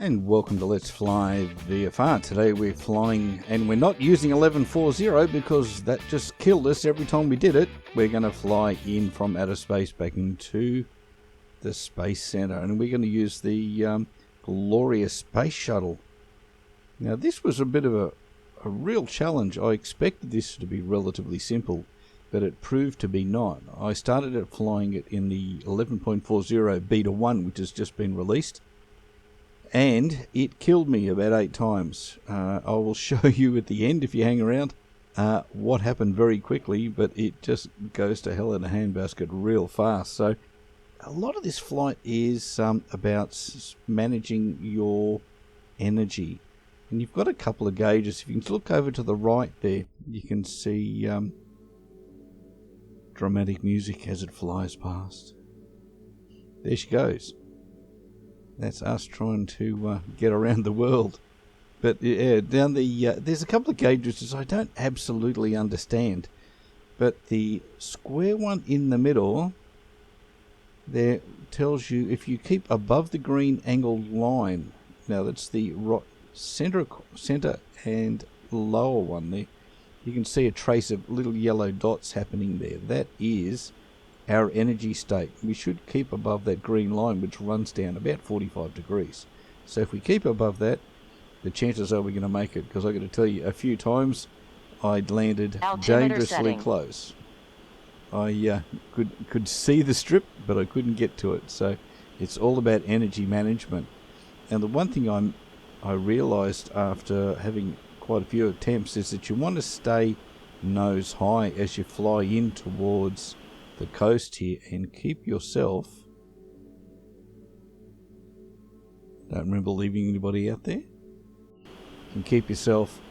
And welcome to Let's Fly VFR. Today we're flying, and we're not using 1140 because that just killed us every time we did it. We're going to fly in from outer space back into the Space Center, and we're going to use the glorious Space Shuttle. Now this was a bit of a real challenge. I expected this to be relatively simple, but it proved to be not. I started at flying it in the 11.40 Beta 1, which has just been released. And it killed me about 8 times. I will show you at the end, if you hang around, what happened very quickly, but it just goes to hell in a handbasket real fast. So a lot of this flight is about managing your energy. And you've got a couple of gauges. If you can look over to the right there, you can see dramatic music as it flies past. There she goes. That's us trying to get around the world. But yeah, down the there's a couple of gauges that I don't absolutely understand. But the square one in the middle there tells you if you keep above the green angled line. Now that's the center and lower one there. You can see a trace of little yellow dots happening there. That is our energy state. We should keep above that green line, which runs down about 45 degrees. So if we keep above that, the chances are we're going to make it, because I've got to tell you, a few times I'd landed dangerously close. I could see the strip, but I couldn't get to it. So it's all about energy management. And the one thing I realized after having quite a few attempts is that you want to stay nose high as you fly in towards the coast here, and keep yourself, don't remember leaving anybody out there, and keep yourself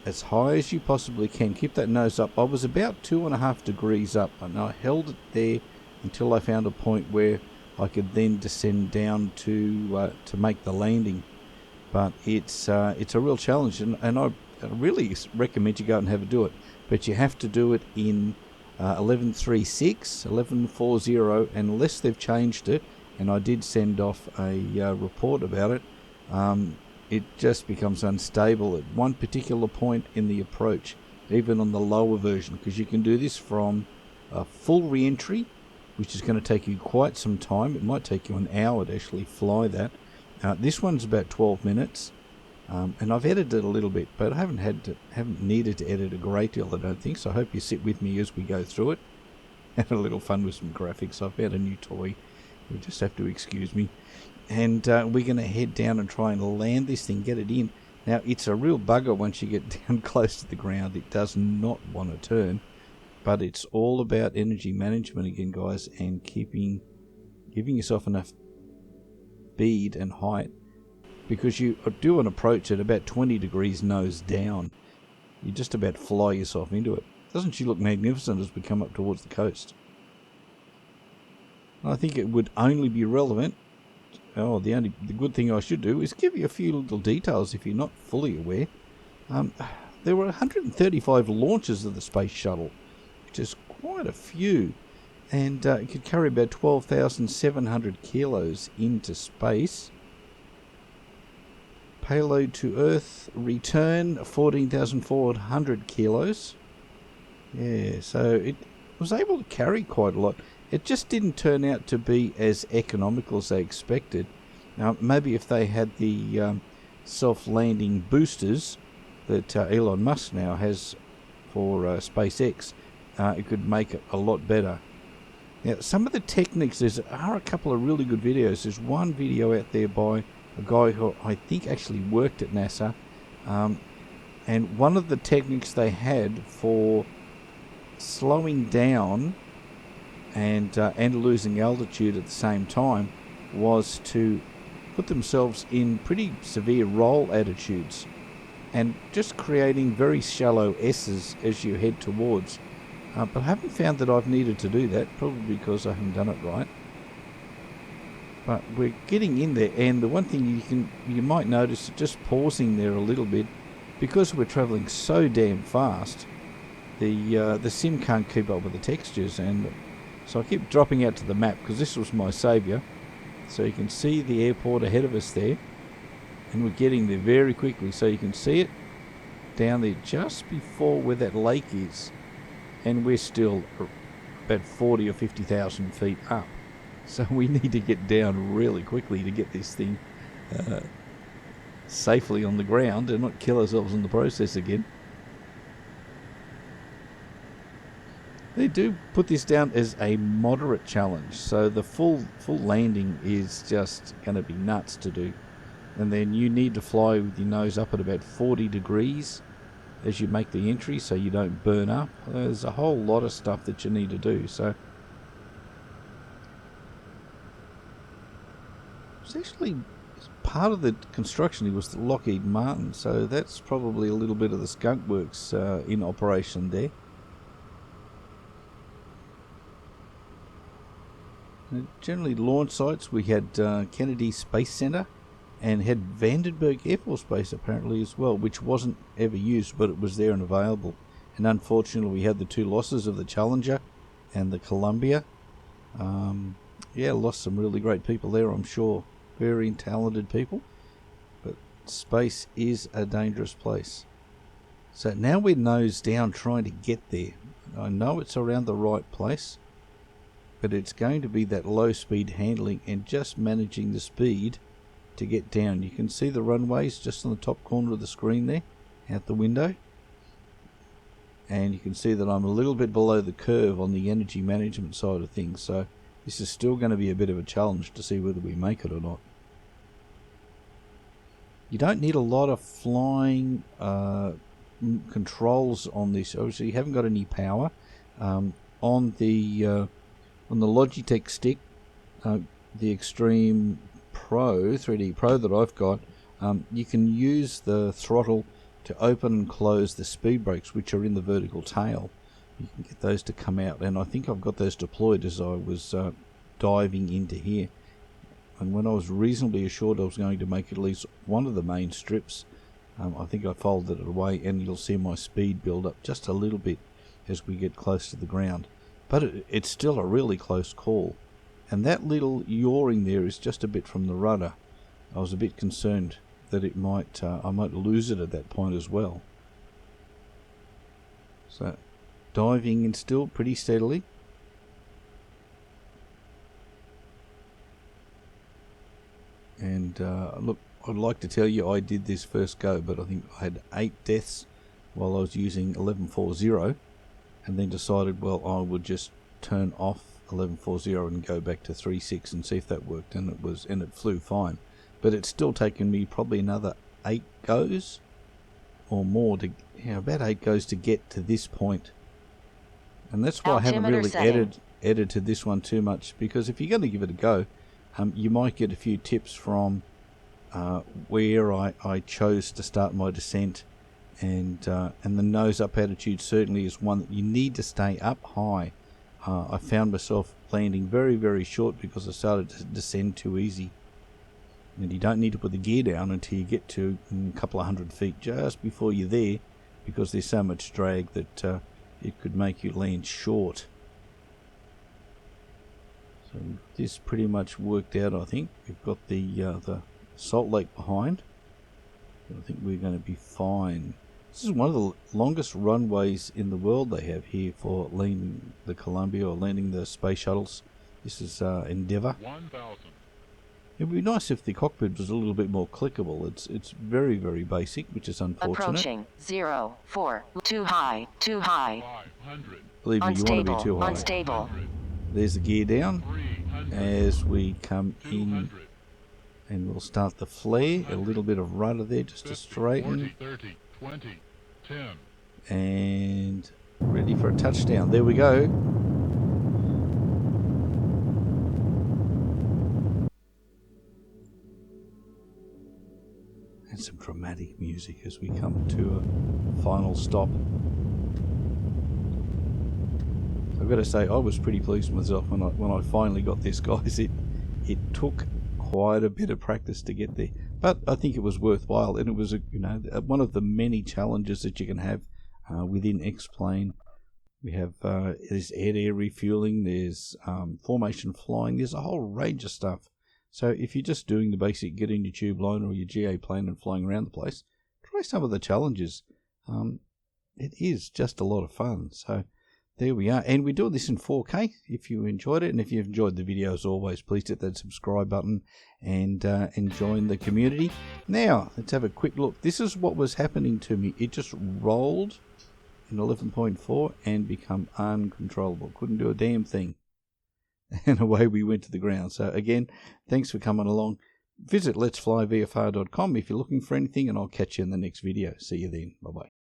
as high as you possibly can. Keep that nose up. I was about 2.5 degrees up, and I held it there until I found a point where I could then descend down to make the landing. But it's a real challenge, and I really recommend you go and have a do it. But you have to do it in 11.36, 11.40, and unless they've changed it, and I did send off a report about it, it just becomes unstable at one particular point in the approach, even on the lower version, because you can do this from a full re-entry, which is going to take you quite some time. It might take you an hour to actually fly that. This one's about 12 minutes. And I've edited it a little bit, but I haven't needed to edit a great deal, I don't think. So I hope you sit with me as we go through it. Had a little fun with some graphics. I've got a new toy. You just have to excuse me. And we're going to head down and try and land this thing, get it in. Now, it's a real bugger once you get down close to the ground. It does not want to turn. But it's all about energy management again, guys, and giving yourself enough speed and height. Because you do an approach at about 20 degrees nose down. You just about fly yourself into it. Doesn't she look magnificent as we come up towards the coast? I think it would only be relevant. Oh, the good thing I should do is give you a few little details if you're not fully aware. There were 135 launches of the Space Shuttle, which is quite a few. And it could carry about 12,700 kilos into space. Payload to Earth return 14,400 kilos. Yeah, so it was able to carry quite a lot. It just didn't turn out to be as economical as they expected. Now, maybe if they had the self-landing boosters that Elon Musk now has for SpaceX, it could make it a lot better. Now, some of the techniques, there are a couple of really good videos. There's one video out there by a guy who I think actually worked at NASA, and one of the techniques they had for slowing down and losing altitude at the same time was to put themselves in pretty severe roll attitudes and just creating very shallow S's as you head towards. But I haven't found that I've needed to do that, probably because I haven't done it right. But we're getting in there, and the one thing you might notice, just pausing there a little bit, because we're travelling so damn fast, the sim can't keep up with the textures, and so I keep dropping out to the map because this was my saviour. So you can see the airport ahead of us there. And we're getting there very quickly, so you can see it down there just before where that lake is. And we're still about 40 or 50,000 feet up. So we need to get down really quickly to get this thing safely on the ground and not kill ourselves in the process again. They do put this down as a moderate challenge, so the full landing is just going to be nuts to do. And then you need to fly with your nose up at about 40 degrees as you make the entry so you don't burn up. There's a whole lot of stuff that you need to do. So it's actually part of the construction. It was the Lockheed Martin, so that's probably a little bit of the skunk works in operation there. Generally launch sites, we had Kennedy Space Center and had Vandenberg Air Force Base apparently as well, which wasn't ever used, but it was there and available. And unfortunately we had the two losses of the Challenger and the Columbia. Yeah, lost some really great people there, I'm sure. Very talented people. But space is a dangerous place. So now we're nose down trying to get there. I know it's around the right place, but it's going to be that low speed handling and just managing the speed to get down. You can see the runways just on the top corner of the screen there, out the window. And you can see that I'm a little bit below the curve on the energy management side of things, so this is still going to be a bit of a challenge to see whether we make it or not. You don't need a lot of flying controls on this. Obviously you haven't got any power. On the Logitech stick, the Extreme Pro, 3D Pro that I've got, you can use the throttle to open and close the speed brakes, which are in the vertical tail. You can get those to come out, and I think I've got those deployed as I was diving into here. And when I was reasonably assured I was going to make at least one of the main strips, I think I folded it away, and you'll see my speed build up just a little bit as we get close to the ground. But it's still a really close call. And that little yawing there is just a bit from the rudder. I was a bit concerned that it might I might lose it at that point as well. So diving in still pretty steadily. And look, I'd like to tell you I did this first go, but I think I had 8 deaths while I was using 1140, and then decided, well, I would just turn off 1140 and go back to 3.6 and see if that worked, and it flew fine. But it's still taken me probably another 8 goes or more to, about 8 goes to get to this point. And that's why I haven't really added to this one too much, because if you're going to give it a go, you might get a few tips from where I chose to start my descent, and the nose up attitude certainly is one that you need to stay up high. I found myself landing very, very short because I started to descend too easy. And you don't need to put the gear down until you get to a couple of 100 feet just before you're there, because there's so much drag that it could make you land short. So this pretty much worked out, I think. We've got the Salt Lake behind. I think we're going to be fine. This is one of the longest runways in the world they have here for landing the Columbia or landing the space shuttles. This is Endeavour. 1,000. It would be nice if the cockpit was a little bit more clickable. It's very, very basic, which is unfortunate. Approaching 04. Too high. 500. Believe me, you want to be too high. Unstable. There's the gear down as we come in, and we'll start the flare. A little bit of rudder there just to straighten. 40, 30, 20, 10. And ready for a touchdown. There we go. And some dramatic music as we come to a final stop. I've got to say, I was pretty pleased with myself when I finally got this, guys. It took quite a bit of practice to get there, but I think it was worthwhile, and it was one of the many challenges that you can have within X-Plane. We have there's air-to-air refueling, there's formation flying, there's a whole range of stuff. So if you're just doing the basic get in your tube liner or your GA plane and flying around the place, try some of the challenges. It is just a lot of fun. So there we are. And we're doing this in 4K if you enjoyed it. And if you've enjoyed the video, as always, please hit that subscribe button and join the community. Now, let's have a quick look. This is what was happening to me. It just rolled in 11.4 and become uncontrollable. Couldn't do a damn thing. And away we went to the ground. So again, thanks for coming along. Visit letsflyvfr.com if you're looking for anything, and I'll catch you in the next video. See you then. Bye-bye.